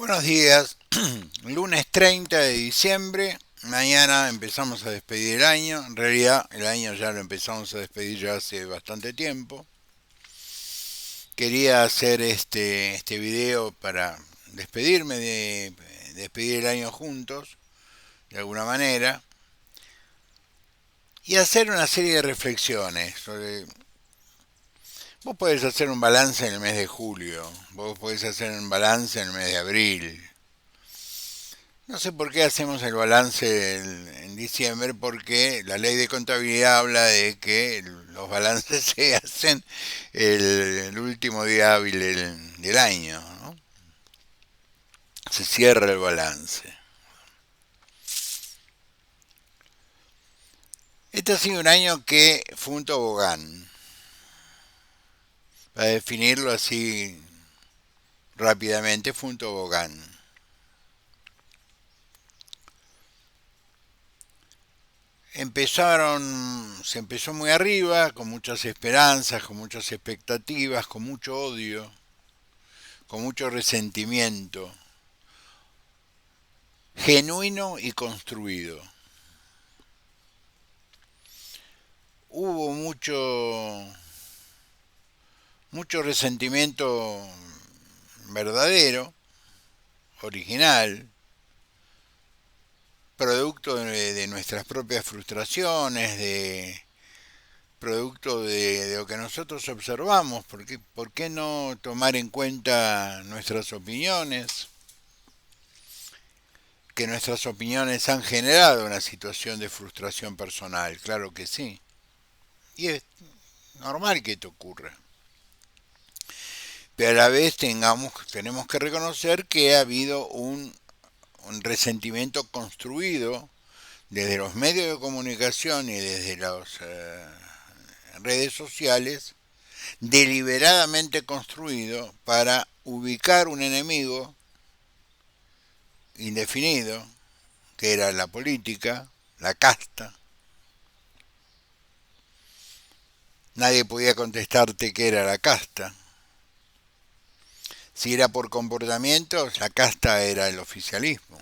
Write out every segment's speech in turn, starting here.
Buenos días, lunes 30 de diciembre, mañana empezamos a despedir el año, en realidad el año ya lo empezamos a despedir ya hace bastante tiempo. Quería hacer este video para despedirme de despedir el año juntos, de alguna manera, y hacer una serie de reflexiones sobre... Vos podés hacer un balance en el mes de julio, vos podés hacer un balance en el mes de abril. No sé por qué hacemos el balance en diciembre, porque la ley de contabilidad habla de que los balances se hacen el último día hábil del año, ¿no? Se cierra el balance. Este ha sido un año que fue un tobogán, para definirlo así rápidamente, fue un tobogán. Se empezó muy arriba, con muchas esperanzas, con muchas expectativas, con mucho odio, con mucho resentimiento, genuino y construido. Hubo mucho resentimiento verdadero, original, producto de nuestras propias frustraciones, producto de lo que nosotros observamos. ¿Por qué no tomar en cuenta nuestras opiniones? Que nuestras opiniones han generado una situación de frustración personal, claro que sí. Y es normal que esto ocurra. Pero a la vez tenemos que reconocer que ha habido un resentimiento construido desde los medios de comunicación y desde las redes sociales, deliberadamente construido para ubicar un enemigo indefinido, que era la política, la casta. Nadie podía contestarte qué era la casta. Si era por comportamiento, la casta era el oficialismo.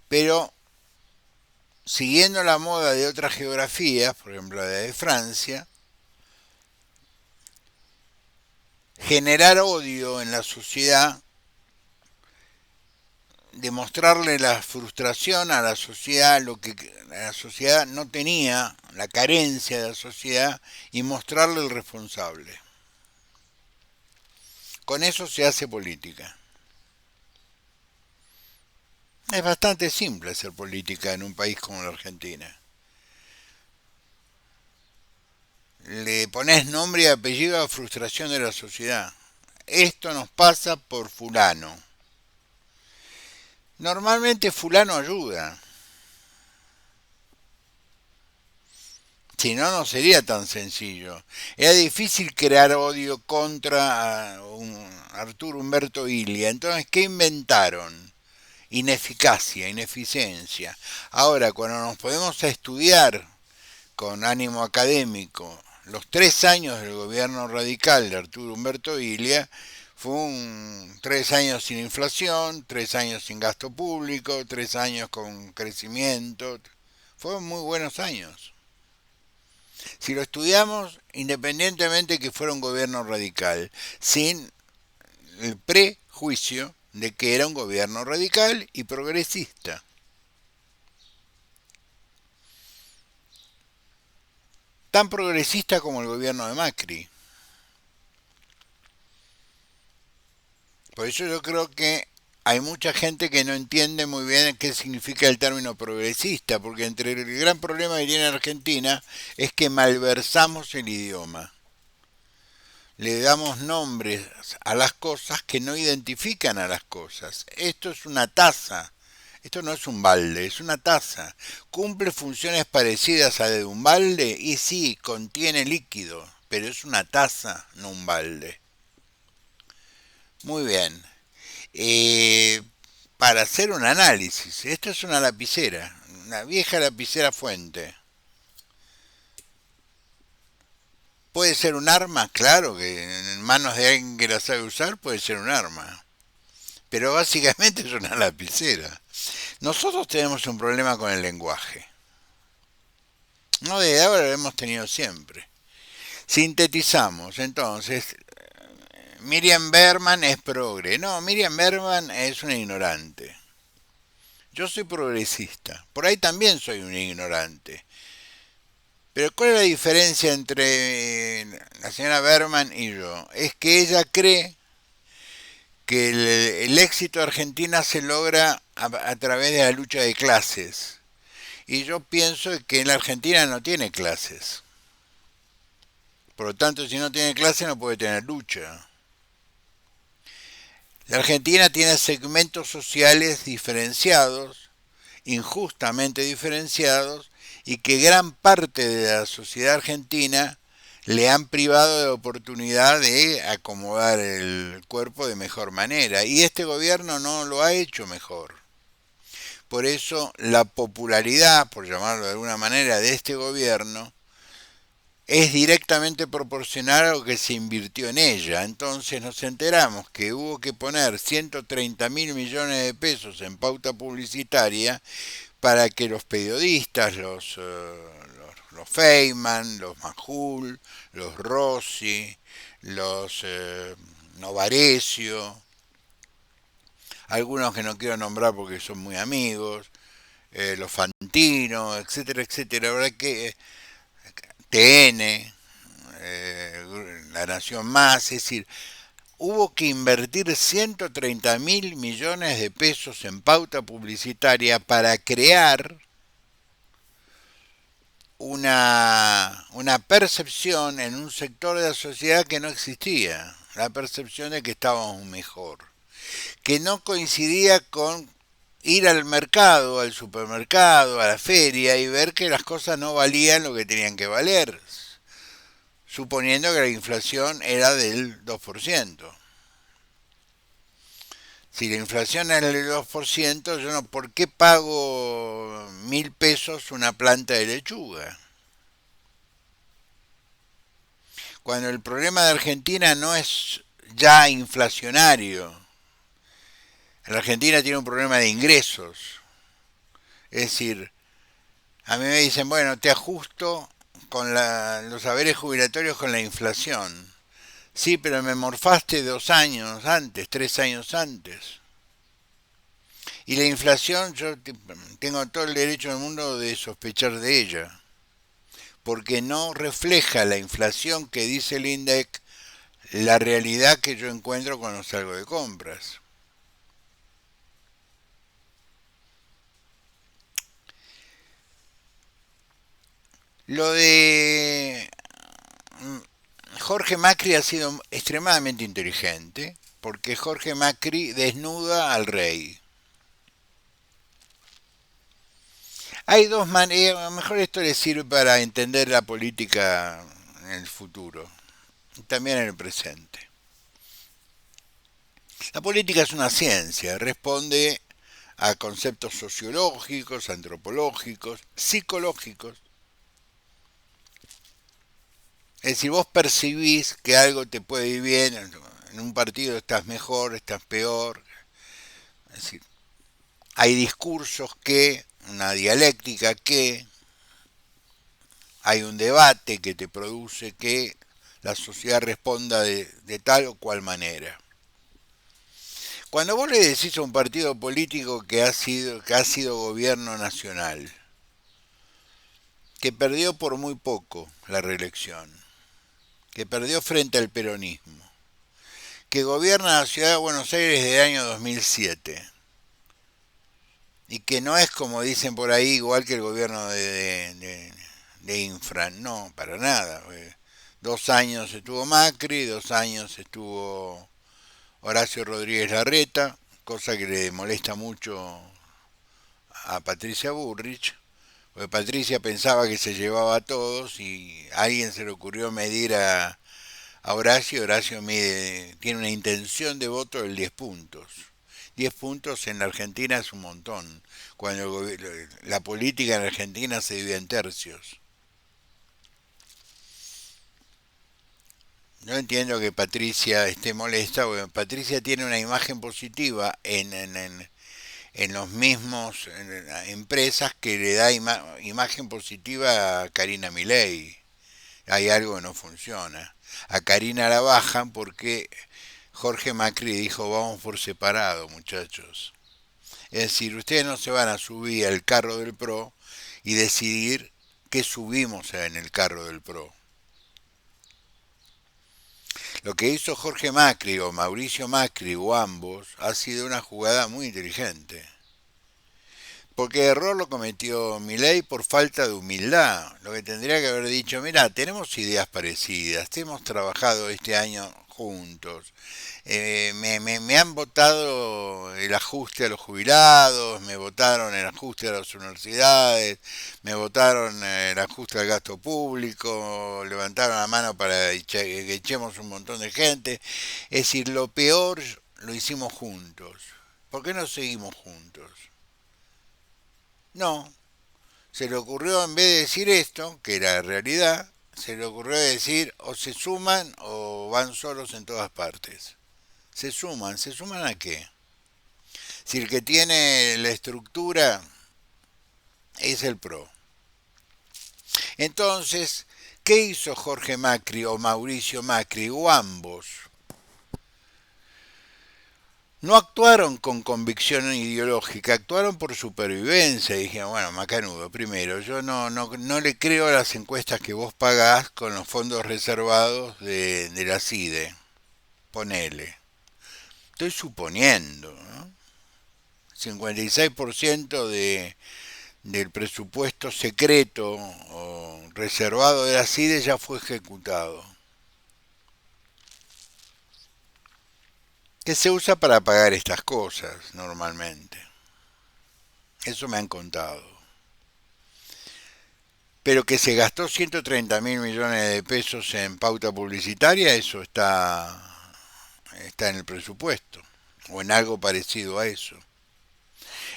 Pero siguiendo la moda de otras geografías, por ejemplo la de Francia, generar odio en la sociedad, demostrarle la frustración a la sociedad, lo que la sociedad no tenía, la carencia de la sociedad, y mostrarle el responsable. Con eso se hace política. Es bastante simple hacer política en un país como la Argentina. Le pones nombre y apellido a frustración de la sociedad. Esto nos pasa por fulano. Normalmente fulano ayuda. Si no, no sería tan sencillo. Era difícil crear odio contra Arturo Humberto Ilia. Entonces, ¿qué inventaron? Ineficacia, ineficiencia. Ahora, cuando nos podemos a estudiar con ánimo académico los 3 años del gobierno radical de Arturo Humberto Ilia, fue 3 años sin inflación, 3 años sin gasto público, 3 años con crecimiento. Fueron muy buenos años. Si lo estudiamos, independientemente que fuera un gobierno radical, sin el prejuicio de que era un gobierno radical y progresista. Tan progresista como el gobierno de Macri. Por eso yo creo que hay mucha gente que no entiende muy bien qué significa el término progresista, porque entre el gran problema que tiene Argentina es que malversamos el idioma. Le damos nombres a las cosas que no identifican a las cosas. Esto es una taza. Esto no es un balde, es una taza. ¿Cumple funciones parecidas a la de un balde? Y sí, contiene líquido, pero es una taza, no un balde. Muy bien. Eh, para hacer un análisis, esto es una lapicera, una vieja lapicera fuente. ¿Puede ser un arma? Claro que en manos de alguien que la sabe usar puede ser un arma. Pero básicamente es una lapicera. Nosotros tenemos un problema con el lenguaje. No de ahora, lo hemos tenido siempre. Sintetizamos, entonces, Miriam Berman es progre. No, Miriam Berman es una ignorante. Yo soy progresista. Por ahí también soy un ignorante. Pero ¿cuál es la diferencia entre la señora Berman y yo? Es que ella cree que el éxito de Argentina se logra a través de la lucha de clases. Y yo pienso que en la Argentina no tiene clases. Por lo tanto, si no tiene clases no puede tener lucha. La Argentina tiene segmentos sociales diferenciados, injustamente diferenciados, y que gran parte de la sociedad argentina le han privado de la oportunidad de acomodar el cuerpo de mejor manera. Y este gobierno no lo ha hecho mejor. Por eso la popularidad, por llamarlo de alguna manera, de este gobierno es directamente proporcional a lo que se invirtió en ella. Entonces nos enteramos que hubo que poner 130 mil millones de pesos en pauta publicitaria para que los periodistas, los Feynman, los Majul, los Rossi, los Novarecio, algunos que no quiero nombrar porque son muy amigos, los Fantino, etcétera, etcétera. La verdad que TN, La Nación Más, es decir, hubo que invertir 130 mil millones de pesos en pauta publicitaria para crear una percepción en un sector de la sociedad que no existía, la percepción de que estábamos mejor, que no coincidía con ir al mercado, al supermercado, a la feria y ver que las cosas no valían lo que tenían que valer, suponiendo que la inflación era del 2%. Si la inflación es del 2%, yo no, ¿por qué pago 1.000 pesos una planta de lechuga? Cuando el problema de Argentina no es ya inflacionario. La Argentina tiene un problema de ingresos. Es decir, a mí me dicen, bueno, te ajusto con los haberes jubilatorios con la inflación. Sí, pero me morfaste 2 años antes, 3 años antes. Y la inflación, yo tengo todo el derecho del mundo de sospechar de ella, porque no refleja la inflación que dice el INDEC la realidad que yo encuentro cuando salgo de compras. Lo de Jorge Macri ha sido extremadamente inteligente, porque Jorge Macri desnuda al rey. Hay dos maneras, a lo mejor esto le sirve para entender la política en el futuro, también en el presente. La política es una ciencia, responde a conceptos sociológicos, antropológicos, psicológicos. Es decir, vos percibís que algo te puede ir bien, en un partido estás mejor, estás peor. Es decir, hay discursos que, una dialéctica que, hay un debate que te produce que la sociedad responda de tal o cual manera. Cuando vos le decís a un partido político que ha sido gobierno nacional, que perdió por muy poco la reelección, que perdió frente al peronismo, que gobierna la ciudad de Buenos Aires desde el año 2007 y que no es como dicen por ahí igual que el gobierno de Infra, no, para nada. 2 años estuvo Macri, 2 años estuvo Horacio Rodríguez Larreta, cosa que le molesta mucho a Patricia Bullrich, porque Patricia pensaba que se llevaba a todos y a alguien se le ocurrió medir a Horacio. Horacio tiene una intención de voto del 10 puntos. 10 puntos en la Argentina es un montón, cuando la política en Argentina se divide en tercios. Yo entiendo que Patricia esté molesta, porque Patricia tiene una imagen positiva en los mismos empresas que le da imagen positiva a Karina Milei. Hay algo que no funciona. A Karina la bajan porque Jorge Macri dijo vamos por separado, muchachos. Es decir, ustedes no se van a subir al carro del PRO y decidir qué subimos en el carro del PRO. Lo que hizo Jorge Macri o Mauricio Macri o ambos ha sido una jugada muy inteligente. Porque error lo cometió Milei por falta de humildad. Lo que tendría que haber dicho, mira, tenemos ideas parecidas, hemos trabajado este año juntos. Me han votado el ajuste a los jubilados, me votaron el ajuste a las universidades, me votaron el ajuste al gasto público, levantaron la mano para que echemos un montón de gente. Es decir, lo peor lo hicimos juntos. ¿Por qué no seguimos juntos? No, se le ocurrió en vez de decir esto, que era realidad, se le ocurrió decir o se suman o van solos en todas partes. ¿Se suman a qué? Si el que tiene la estructura es el PRO. Entonces, ¿qué hizo Jorge Macri o Mauricio Macri o ambos? No actuaron con convicción ideológica, actuaron por supervivencia. Y dijeron, bueno, macanudo, primero, yo no le creo a las encuestas que vos pagás con los fondos reservados de la CIDE. Ponele. Estoy suponiendo, ¿no? 56% del presupuesto secreto o reservado de la CIDE ya fue ejecutado. Que se usa para pagar estas cosas normalmente. Eso me han contado. Pero que se gastó 130 mil millones de pesos en pauta publicitaria, eso está en el presupuesto, o en algo parecido a eso.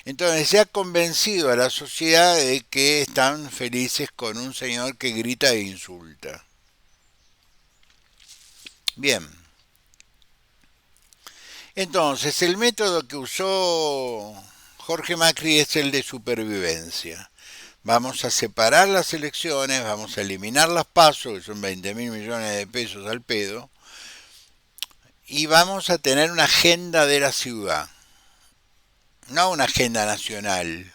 Entonces se ha convencido a la sociedad de que están felices con un señor que grita e insulta. Bien, entonces el método que usó Jorge Macri es el de supervivencia. Vamos a separar las elecciones, vamos a eliminar las PASO, que son 20 mil millones de pesos al pedo, y vamos a tener una agenda de la ciudad, no una agenda nacional,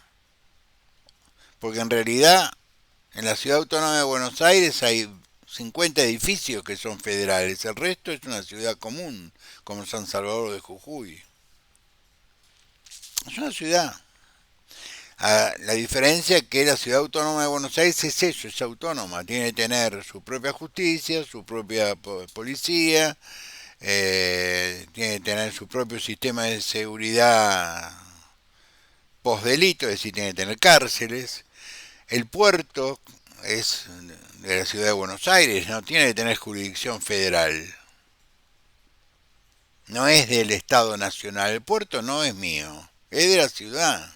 porque en realidad en la ciudad autónoma de Buenos Aires hay 50 edificios que son federales, el resto es una ciudad común, como San Salvador de Jujuy. Es una ciudad. La diferencia es que la ciudad autónoma de Buenos Aires es eso, es autónoma, tiene que tener su propia justicia, su propia policía, tiene que tener su propio sistema de seguridad postdelito, es decir, tiene que tener cárceles. El puerto es de la ciudad de Buenos Aires, no tiene que tener jurisdicción federal. No es del Estado Nacional, el puerto no es mío, es de la ciudad.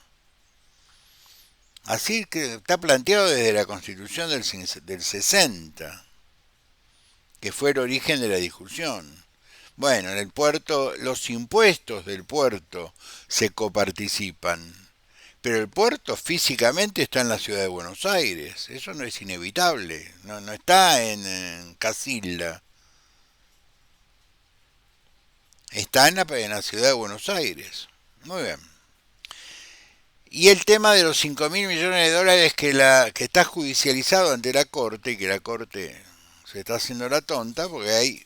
Así que está planteado desde la Constitución del 60, que fue el origen de la discusión. Bueno, en el puerto, los impuestos del puerto se coparticipan, pero el puerto físicamente está en la ciudad de Buenos Aires, eso no es inevitable, no está en Casilda, está en la ciudad de Buenos Aires. Muy bien. Y el tema de los 5 mil millones de dólares que está judicializado ante la Corte y que la Corte se está haciendo la tonta porque hay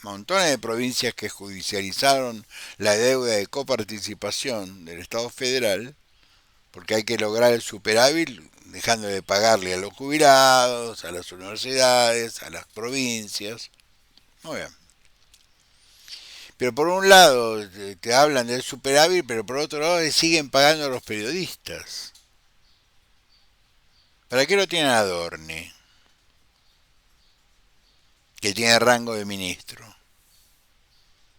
montones de provincias que judicializaron la deuda de coparticipación del Estado federal porque hay que lograr el superávit dejando de pagarle a los jubilados, a las universidades, a las provincias. Muy bien. Pero por un lado te hablan del superávit, pero por otro lado le siguen pagando a los periodistas. ¿Para qué lo tiene Adorni? Que tiene rango de ministro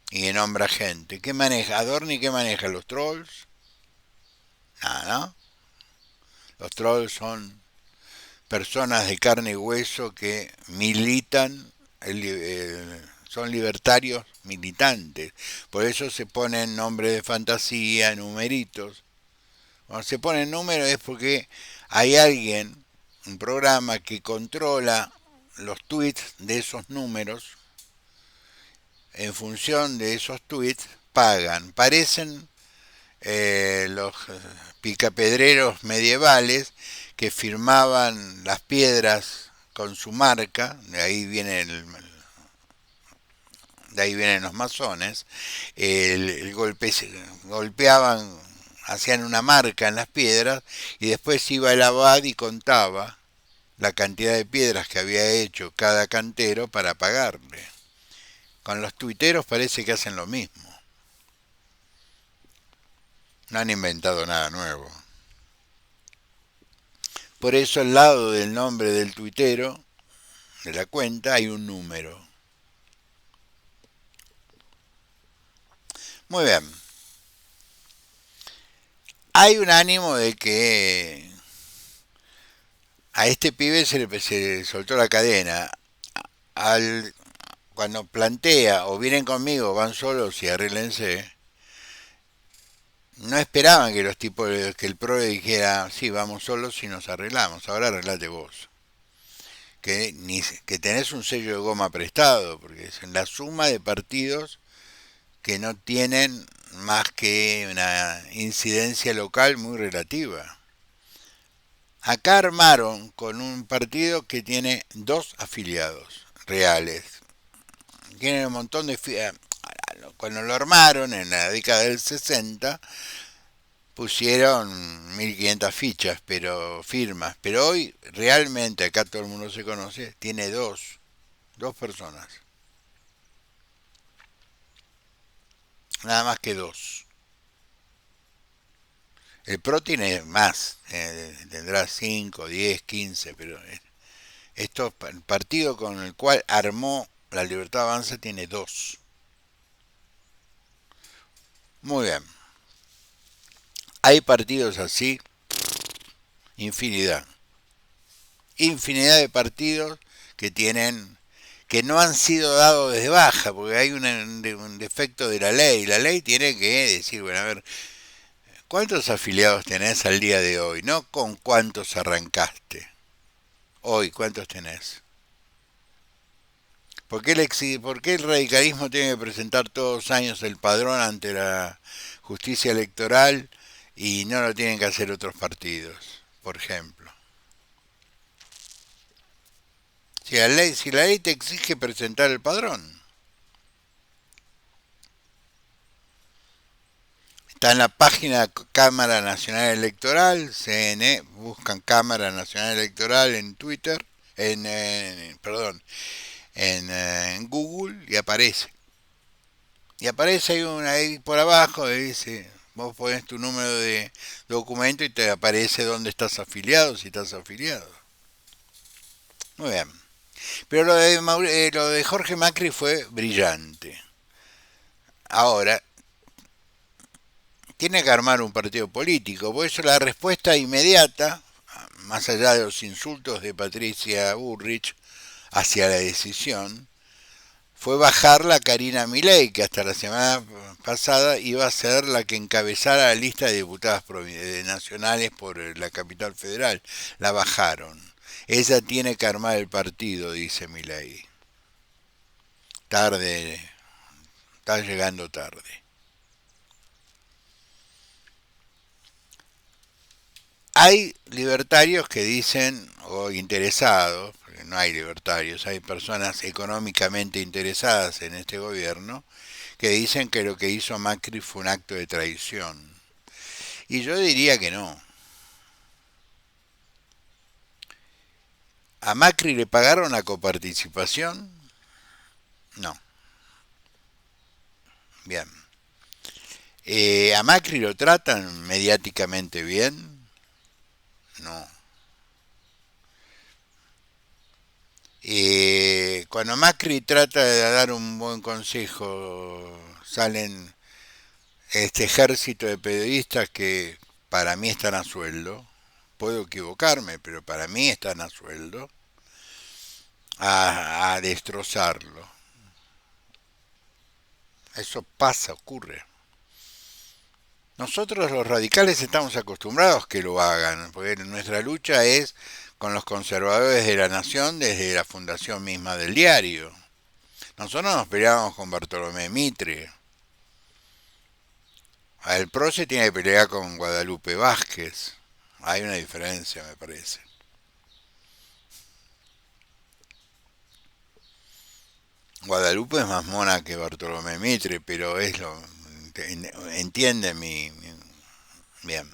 y que nombra gente. ¿Qué maneja? ¿Adorni qué maneja? ¿Los trolls? Nada, ¿no? Los trolls son personas de carne y hueso que militan son libertarios militantes. Por eso se ponen nombres de fantasía, numeritos. Cuando se ponen números es porque hay alguien, un programa que controla los tweets de esos números. En función de esos tweets pagan. Parecen los picapedreros medievales que firmaban las piedras con su marca, de ahí vienen los masones, el golpe, golpeaban, hacían una marca en las piedras y después iba el abad y contaba la cantidad de piedras que había hecho cada cantero para pagarle. Con los tuiteros parece que hacen lo mismo. No han inventado nada nuevo. Por eso al lado del nombre del tuitero, de la cuenta, hay un número. Muy bien. Hay un ánimo de que a este pibe se soltó la cadena. Al, Cuando plantea o vienen conmigo, van solos y arréglense, no esperaban que los tipos, que el PRO le dijera, sí, vamos solos y nos arreglamos, ahora arreglate vos. Que tenés un sello de goma prestado, porque es la suma de partidos que no tienen más que una incidencia local muy relativa. Acá armaron con un partido que tiene dos afiliados reales. Tienen un montón de... Cuando lo armaron en la década del 60, pusieron 1500 fichas, pero firmas. Pero hoy realmente, acá todo el mundo se conoce, tiene dos personas. Nada más que dos. El PRO tiene más, tendrá 5, 10, 15, pero el partido con el cual armó la Libertad Avanza tiene dos. Muy bien. Hay partidos así, infinidad. Infinidad de partidos que tienen, que no han sido dados desde baja, porque hay un defecto de la ley. La ley tiene que decir, bueno, a ver, ¿cuántos afiliados tenés al día de hoy? No con cuántos arrancaste. Hoy, ¿cuántos tenés? ¿Por qué el radicalismo tiene que presentar todos los años el padrón ante la justicia electoral y no lo tienen que hacer otros partidos, por ejemplo? Si la ley te exige presentar el padrón, está en la página Cámara Nacional Electoral, CN, buscan Cámara Nacional Electoral en Twitter, perdón, en Google y aparece. Y aparece ahí por abajo, dice, vos pones tu número de documento y te aparece dónde estás afiliado, si estás afiliado. Muy bien. Pero lo de Jorge Macri fue brillante. Ahora, tiene que armar un partido político, por eso la respuesta inmediata, más allá de los insultos de Patricia Bullrich hacia la decisión, fue bajarla a Karina Milei, que hasta la semana pasada iba a ser la que encabezara la lista de diputadas nacionales por la capital federal. La bajaron. Ella tiene que armar el partido, dice Milei. Tarde, está llegando tarde. Hay libertarios que dicen, o interesados, porque no hay libertarios, hay personas económicamente interesadas en este gobierno, que dicen que lo que hizo Macri fue un acto de traición. Y yo diría que no. ¿A Macri le pagaron la coparticipación? No. Bien. ¿A Macri lo tratan mediáticamente bien? No. Cuando Macri trata de dar un buen consejo, salen este ejército de periodistas que para mí están a sueldo. Puedo equivocarme, pero para mí están a sueldo. a destrozarlo. Eso pasa, ocurre. Nosotros los radicales estamos acostumbrados que lo hagan, porque nuestra lucha es con los conservadores de la nación desde la fundación misma del diario. Nosotros nos peleábamos con Bartolomé Mitre. El PRO se tiene que pelear con Guadalupe Vázquez. Hay una diferencia, me parece. Guadalupe es más mona que Bartolomé Mitre, pero es lo... Entiende Bien.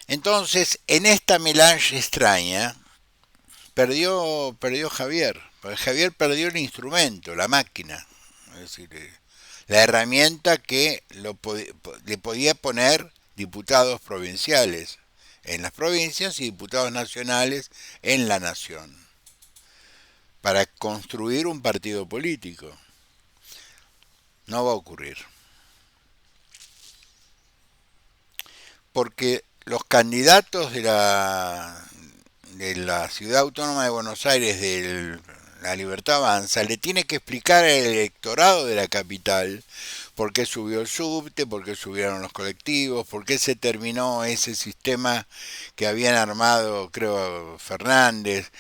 Entonces, en esta melange extraña, perdió Javier. Porque Javier perdió el instrumento, la máquina. Es decir, la herramienta que le podía poner diputados provinciales en las provincias y diputados nacionales en la nación, para construir un partido político. No va a ocurrir. Porque los candidatos de la Ciudad Autónoma de Buenos Aires, de la Libertad Avanza, le tiene que explicar al electorado de la capital por qué subió el subte, por qué subieron los colectivos, por qué se terminó ese sistema que habían armado, creo, Fernández,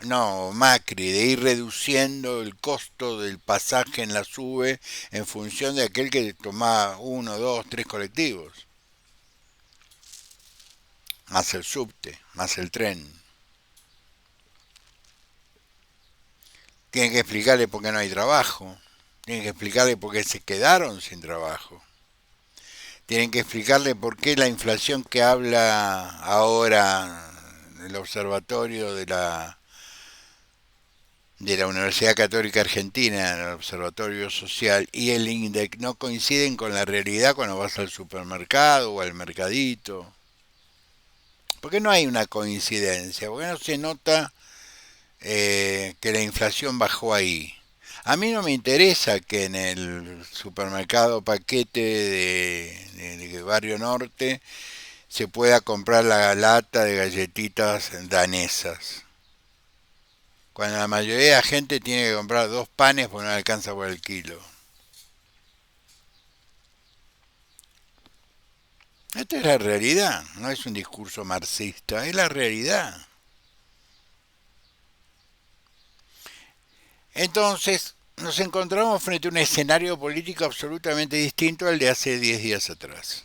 no, Macri, de ir reduciendo el costo del pasaje en la SUBE en función de aquel que tomaba uno, dos, tres colectivos, más el subte, más el tren. Tienen que explicarle por qué no hay trabajo, tienen que explicarle por qué se quedaron sin trabajo, tienen que explicarle por qué la inflación que habla ahora el observatorio de la Universidad Católica Argentina, el Observatorio Social y el INDEC no coinciden con la realidad cuando vas al supermercado o al mercadito. ¿Por qué no hay una coincidencia? ¿Por qué no se nota que la inflación bajó ahí? A mí no me interesa que en el supermercado paquete de Barrio Norte se pueda comprar la lata de galletitas danesas, cuando la mayoría de la gente tiene que comprar dos panes porque no le alcanza por el kilo. Esta es la realidad, no es un discurso marxista, es la realidad. Entonces, nos encontramos frente a un escenario político absolutamente distinto al de hace 10 días atrás.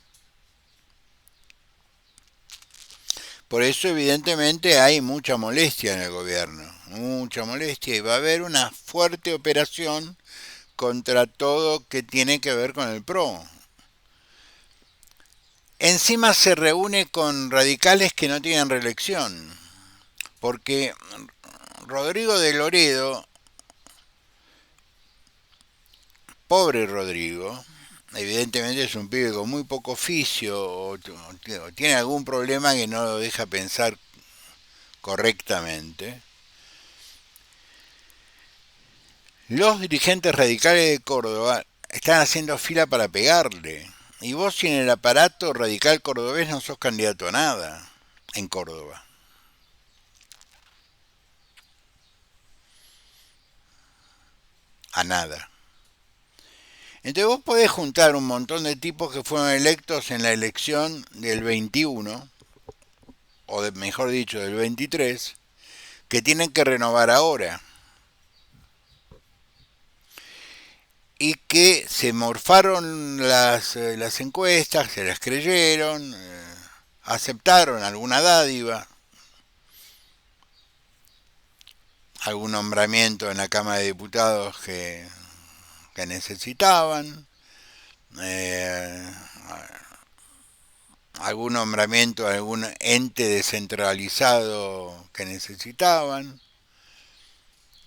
Por eso, evidentemente, hay mucha molestia en el gobierno, mucha molestia, y va a haber una fuerte operación contra todo que tiene que ver con el PRO. Encima se reúne con radicales que no tienen reelección, porque Rodrigo de Loredo, pobre Rodrigo, evidentemente es un pibe con muy poco oficio o tiene algún problema que no lo deja pensar correctamente. Los dirigentes radicales de Córdoba están haciendo fila para pegarle. Y vos sin el aparato radical cordobés no sos candidato a nada en Córdoba. A nada. Entonces vos podés juntar un montón de tipos que fueron electos en la elección del 21, mejor dicho, del 23, que tienen que renovar ahora. Y que se morfaron las encuestas, se las creyeron, aceptaron alguna dádiva, algún nombramiento en la Cámara de Diputados que necesitaban, eh, algún nombramiento, algún ente descentralizado que necesitaban,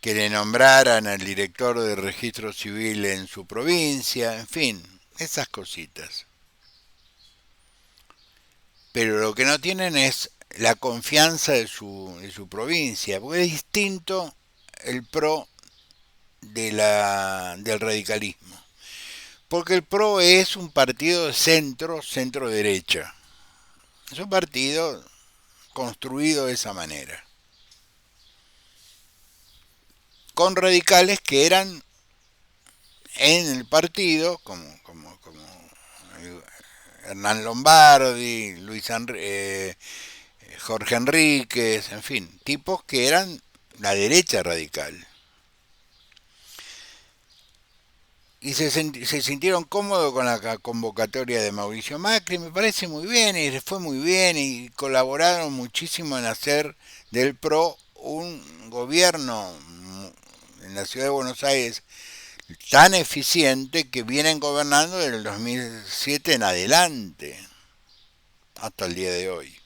que le nombraran al director del registro civil en su provincia, en fin, esas cositas. Pero lo que no tienen es la confianza de su provincia, porque es distinto el PRO del radicalismo. Porque el PRO es un partido de centro derecha. Es un partido construido de esa manera, con radicales que eran en el partido, como Hernán Lombardi, Jorge Enríquez, en fin, tipos que eran la derecha radical. Y se sintieron cómodos con la convocatoria de Mauricio Macri, me parece muy bien, y les fue muy bien, y colaboraron muchísimo en hacer del PRO un gobierno en la ciudad de Buenos Aires tan eficiente que vienen gobernando desde el 2007 en adelante, hasta el día de hoy.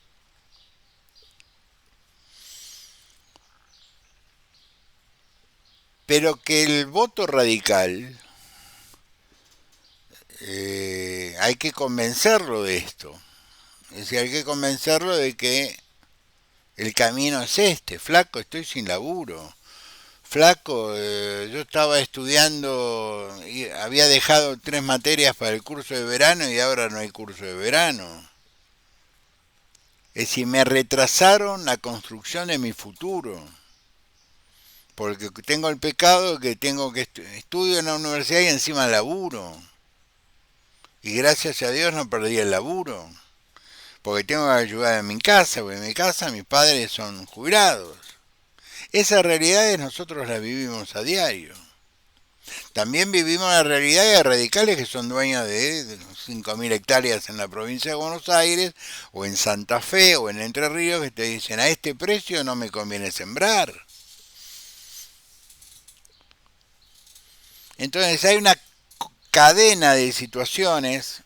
Pero que el voto radical, hay que convencerlo de esto. Es decir, hay que convencerlo de que el camino es este. Flaco, estoy sin laburo. Flaco, yo estaba estudiando, y había dejado 3 materias para el curso de verano y ahora no hay curso de verano. Es decir, me retrasaron la construcción de mi futuro. Porque tengo el pecado que tengo que estudio en la universidad y encima laburo. Y gracias a Dios no perdí el laburo. Porque tengo que ayudar en mi casa, porque en mi casa mis padres son jubilados. Esas realidades nosotros las vivimos a diario. También vivimos la realidad de radicales que son dueños de 5.000 hectáreas en la provincia de Buenos Aires, o en Santa Fe, o en Entre Ríos, que te dicen, a este precio no me conviene sembrar. Entonces hay una cadena de situaciones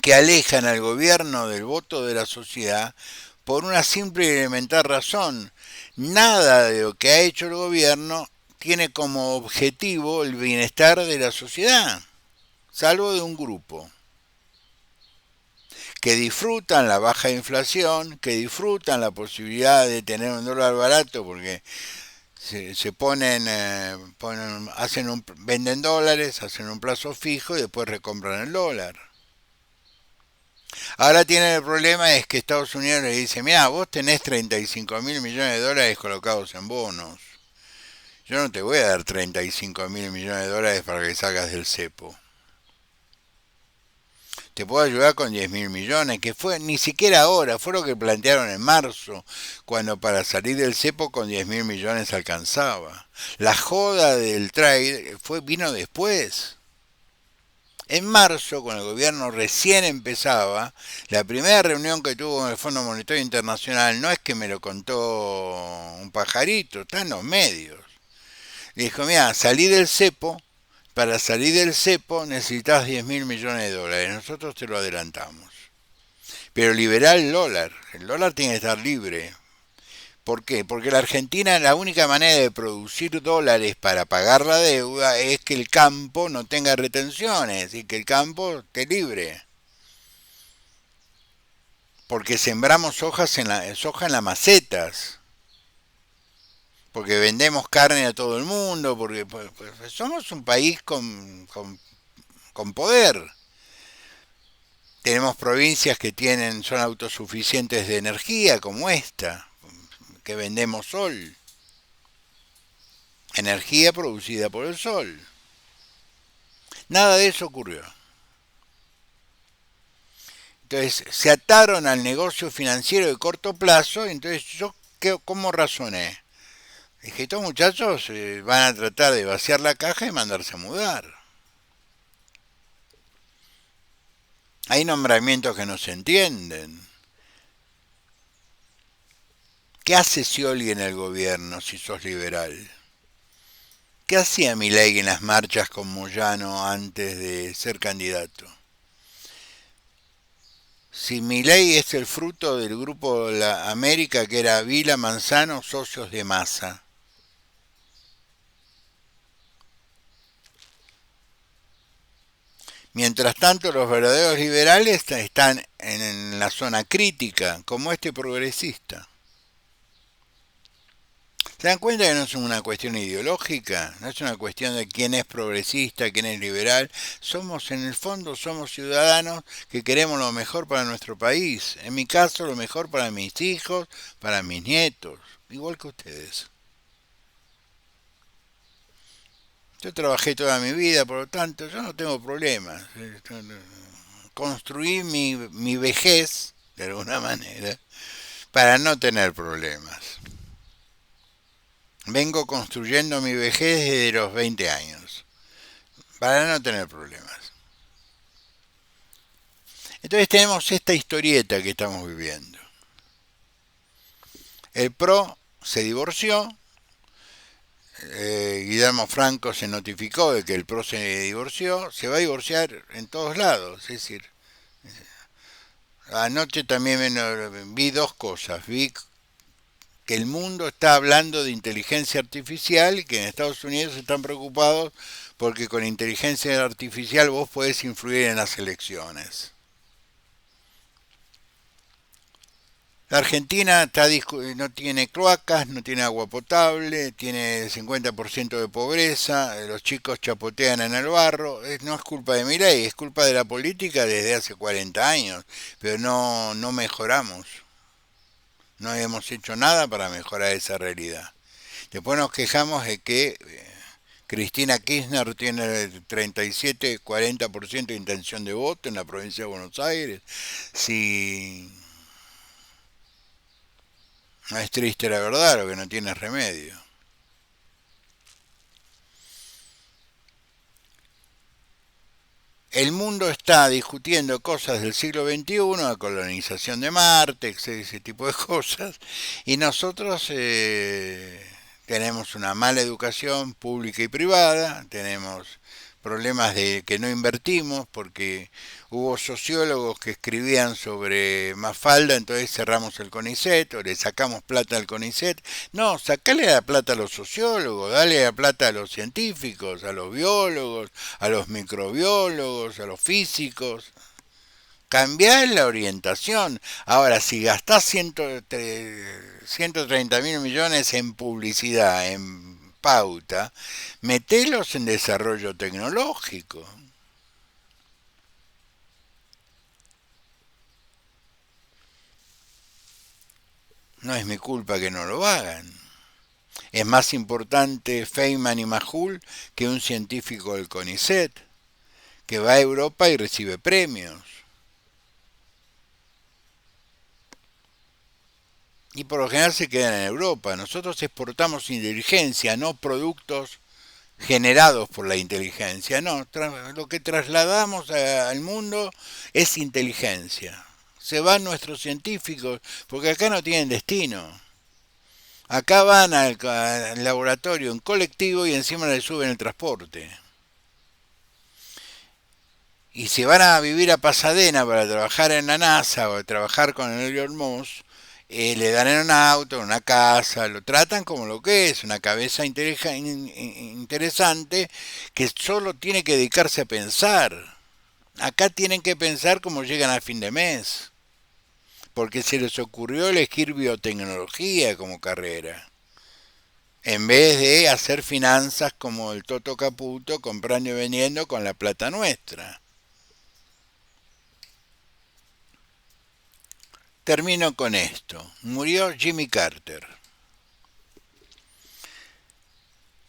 que alejan al gobierno del voto de la sociedad por una simple y elemental razón. Nada de lo que ha hecho el gobierno tiene como objetivo el bienestar de la sociedad, salvo de un grupo que disfrutan la baja inflación, que disfrutan la posibilidad de tener un dólar barato porque se venden dólares, hacen un plazo fijo y después recompran el dólar. Ahora tienen el problema es que Estados Unidos le dice, mira, vos tenés 35 mil millones de dólares colocados en bonos. Yo no te voy a dar 35 mil millones de dólares para que salgas del cepo. Te puedo ayudar con 10 mil millones, que fue ni siquiera ahora, fue lo que plantearon en marzo, cuando para salir del cepo con 10 mil millones alcanzaba. La joda del trade vino después. En marzo, cuando el gobierno recién empezaba, la primera reunión que tuvo con el Fondo Monetario Internacional no es que me lo contó un pajarito, está en los medios. Le dijo, mira, salí del cepo, para salir del cepo necesitas 10 mil millones de dólares, nosotros te lo adelantamos. Pero liberar el dólar tiene que estar libre. ¿Por qué? Porque la Argentina, la única manera de producir dólares para pagar la deuda es que el campo no tenga retenciones y que el campo esté libre. Porque sembramos soja en las macetas. Porque vendemos carne a todo el mundo. Porque pues, somos un país con poder. Tenemos provincias que son autosuficientes de energía, como esta, que vendemos sol. Energía producida por el sol. Nada de eso ocurrió. Entonces se ataron al negocio financiero de corto plazo. Entonces yo, ¿cómo razoné? Dije, estos muchachos van a tratar de vaciar la caja y mandarse a mudar. Hay nombramientos que no se entienden. ¿Qué hace Scioli en el gobierno si sos liberal? ¿Qué hacía Milei en las marchas con Moyano antes de ser candidato? Si Milei es el fruto del grupo La América, que era Vila, Manzano, socios de Massa. Mientras tanto, los verdaderos liberales están en la zona crítica, como este progresista. ¿Se dan cuenta que no es una cuestión ideológica? No es una cuestión de quién es progresista, quién es liberal. Somos, en el fondo, somos ciudadanos que queremos lo mejor para nuestro país. En mi caso, lo mejor para mis hijos, para mis nietos, igual que ustedes. Yo trabajé toda mi vida, por lo tanto, yo no tengo problemas. Construí mi vejez, de alguna manera, para no tener problemas. Vengo construyendo mi vejez desde los 20 años, para no tener problemas. Entonces tenemos esta historieta que estamos viviendo. El PRO se divorció, Guillermo Franco se notificó de que el PRO se divorció, se va a divorciar en todos lados, es decir, anoche también vi dos cosas, vi que el mundo está hablando de inteligencia artificial y que en Estados Unidos están preocupados porque con inteligencia artificial vos podés influir en las elecciones. La Argentina no tiene cloacas, no tiene agua potable, tiene 50% de pobreza, los chicos chapotean en el barro. No es culpa de Milei, es culpa de la política desde hace 40 años, pero no mejoramos. No hemos hecho nada para mejorar esa realidad. Después nos quejamos de que Cristina Kirchner tiene 37-40% de intención de voto en la provincia de Buenos Aires. Si no es triste la verdad, lo que no tiene remedio. El mundo está discutiendo cosas del siglo XXI, la colonización de Marte, ese tipo de cosas, y nosotros tenemos una mala educación pública y privada, tenemos problemas de que no invertimos porque hubo sociólogos que escribían sobre Mafalda, entonces cerramos el CONICET o le sacamos plata al CONICET. No, sacale la plata a los sociólogos, dale la plata a los científicos, a los biólogos, a los microbiólogos, a los físicos. Cambiar la orientación. Ahora, si gastás 130 mil millones en publicidad, en pauta, metelos en desarrollo tecnológico. No es mi culpa que no lo hagan. Es más importante Feynman y Majul que un científico del CONICET, que va a Europa y recibe premios. Y por lo general se quedan en Europa. Nosotros exportamos inteligencia, no productos generados por la inteligencia. No, lo que trasladamos al mundo es inteligencia. Se van nuestros científicos, porque acá no tienen destino. Acá van al laboratorio en colectivo y encima le suben el transporte. Y si van a vivir a Pasadena para trabajar en la NASA o trabajar con el Elon Musk, le dan en un auto, una casa, lo tratan como lo que es, una cabeza interesante que solo tiene que dedicarse a pensar. Acá tienen que pensar cómo llegan a fin de mes, porque se les ocurrió elegir biotecnología como carrera, en vez de hacer finanzas como el Toto Caputo, comprando y vendiendo con la plata nuestra. Termino con esto. Murió Jimmy Carter.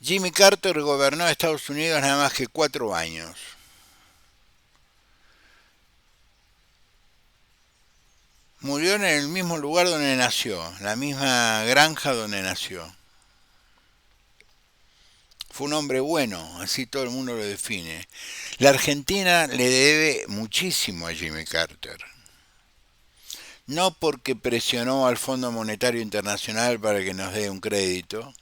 Jimmy Carter gobernó Estados Unidos nada más que 4 años. Murió en el mismo lugar donde nació, la misma granja donde nació. Fue un hombre bueno, así todo el mundo lo define. La Argentina le debe muchísimo a Jimmy Carter. No porque presionó al Fondo Monetario Internacional para que nos dé un crédito,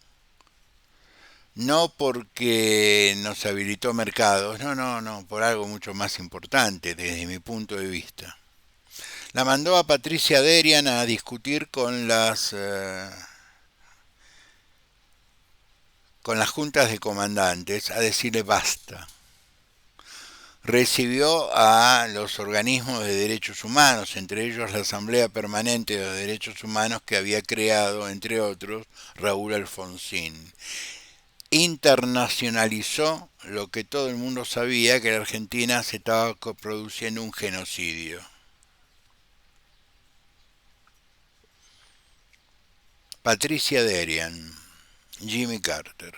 no porque nos habilitó mercados, no, por algo mucho más importante desde mi punto de vista. La mandó a Patricia Derian a discutir con las juntas de comandantes, a decirle basta. recibió a los organismos de derechos humanos, entre ellos la Asamblea Permanente de los Derechos Humanos que había creado, entre otros, Raúl Alfonsín. Internacionalizó lo que todo el mundo sabía, que en Argentina se estaba produciendo un genocidio. Patricia Derian, Jimmy Carter.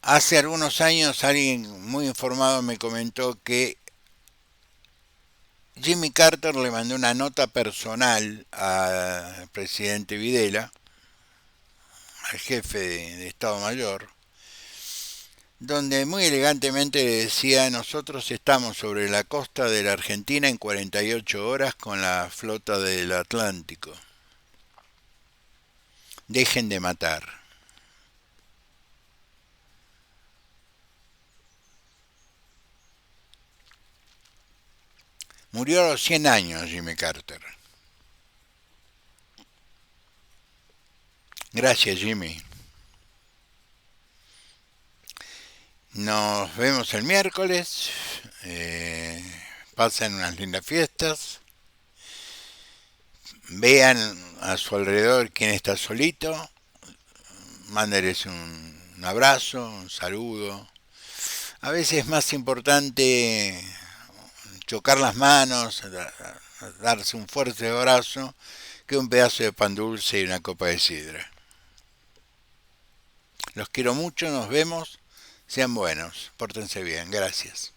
Hace algunos años alguien muy informado me comentó que Jimmy Carter le mandó una nota personal al presidente Videla, al jefe de Estado Mayor, donde muy elegantemente decía: nosotros estamos sobre la costa de la Argentina en 48 horas con la flota del Atlántico. Dejen de matar. Murió a los 100 años Jimmy Carter. Gracias, Jimmy. Nos vemos el miércoles. Pasen unas lindas fiestas. Vean a su alrededor quién está solito. Mándeles un abrazo, un saludo. A veces es más importante chocar las manos, darse un fuerte abrazo, que un pedazo de pan dulce y una copa de sidra. Los quiero mucho, nos vemos. Sean buenos, pórtense bien, gracias.